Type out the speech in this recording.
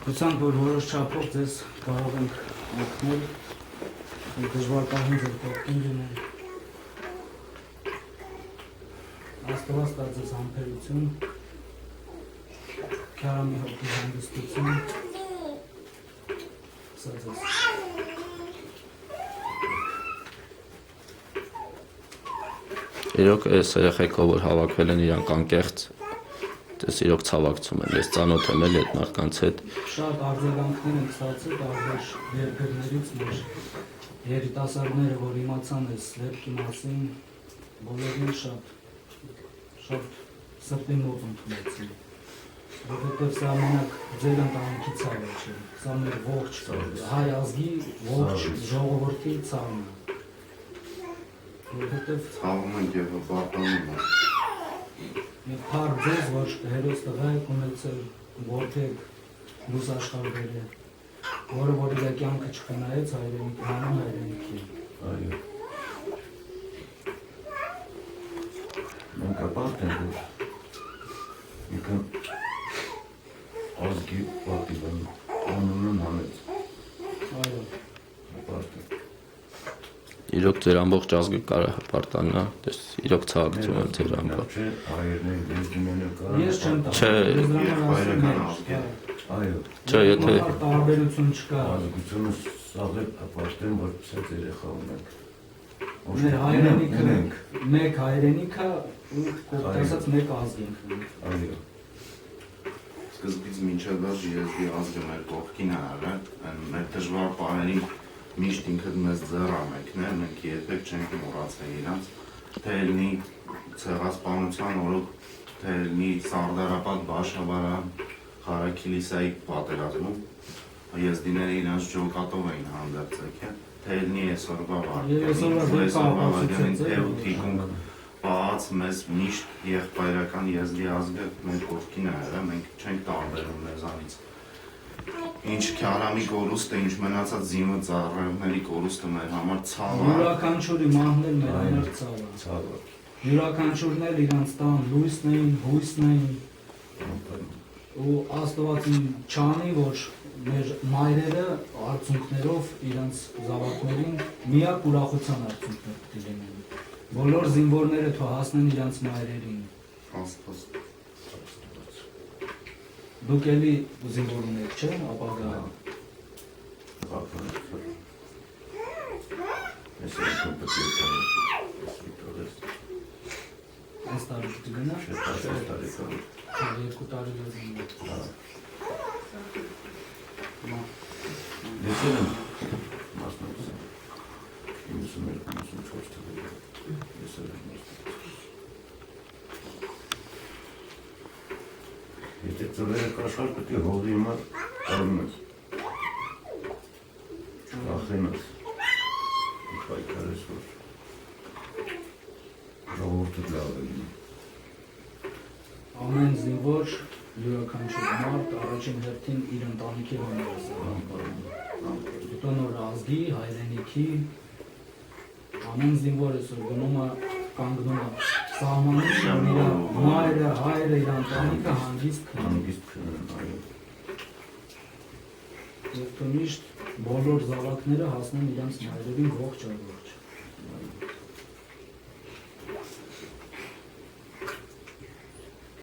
Հուսանք, որ որոշ չափով ձեզ կարող ենք օգնել, դժվար պահին ձեր կողքին լինել։ Աստված տա ձեզ համբերություն, քարամի հոգի հանգստություն, սա ձեզ։ Իրոք այս երեխեքով որ հավաքվել են իրանք անկեղծ, դες իրոք ցավակցում են, ես ծանոթ եմ էլ այդ մարդկանց հետ։ Շատ արձագանքներ են ստացել տարբեր երկրներից մեր երիտասարդները, որ իմացան այս դեպքի մասին, բոլորն շատ սրտի մոտ ընդունեցին։ Որովհետև սա մենակ ձեր ընտանիքի ցավը չէ, սա մեր ողջ հայ ազգի ողջ ժողովրդի ցավն է։ Որովհետև ցավում ենք եւ բարտանում ենք։ Եվ փառք ձեզ, որ հերոս տղա եք ունեցել, որդի եք լույս աշխարհ բերել, որը որ իր կյանքը չխնայեց հանուն հայրենիքի։ Այո։ Մենք ապարտ ենք, որ ինքը ազգի պատիվն անունն հանեց։ Այո։ Ապարտ ենք։ Իրոք ձեր ամբողջ ազգը կարող է պարտանա, դες իրոք ցավակցում եմ ձեր ամբողջ։ Չէ, հայերն են, լեզուները կարող։ Ես չեմ տա։ Չէ, Այո։ Չէ, եթե տարբերություն չկա։ Ազգությունը սաղ է ապարտեն, որ սա երեխա ունենք։ Մեր հայրենիքը մեկ հայրենիքը ու կողքտասած մեկ ազգ ենք։ Այո։ Սկզբից մինչև վերջ եզդի ազգը մեր կողքին է արել, մեր դժվար պահերին միշտ ինքդ մեզ ձեռ ամեկներ, մենք երբեք չենք մոռացել իրանց, թե լինի ցեղասպանության օրոք, թե լինի Սարդարապատ Բաշավարան, Խարաքիլիսայի պատերազմում, եզդիները իրանց ջոկատով էին հանդերձ եկել, թե լինի այսօրվա վարքերին, թե ու թիկունք պահած մեզ միշտ եղբայրական եզդի ազգը մեր կողքին է արել, մենք չենք տարբերում մեզանից։ Ինչ քարամի կորուստը, ինչ մնացած զինվը ծառայողների կորուստը մեր համար ցավ է։ Յուրաքանչյուրի մահն մեր համար ցավ է։ Յուրաքանչյուրն էլ իրանց տան լույսն էին, հույսն էին։ Ու Աստվածին չանի, որ մեր մայրերը արցունքներով իրանց զավակներին միակ ուրախության արցունքներ դինեն։ Բոլոր զինվորները թող հասնեն իրանց մայրերին։ Աստված։ Դուք էլի զինվորում եք, չէ՞, ապագա։ Այս տարի կգնա։ 2 տարի լեզուն։ Լսել եմ մասնակցել 92-94 թվականին լսել եմ Եթե ծրերը կաշխար պետք է հողի հիմար կարմես չկախենաս պայքարես որ ժողովորդը լավ է լինի Ամեն զինվոր յուրաքանչյուր մարդ առաջին հերթին իր ընտանիքի համար է Հետո նոր ազգի, հայրենիքի ամեն զինվոր այսօր գնում է կանգնում է սահմանում իր մայրը, հայրը, իր ընտանիքը հանգիստ քնեն այո Եվ միշտ բոլոր զավակները հասնեն իրենց մայրերին ողջ առողջ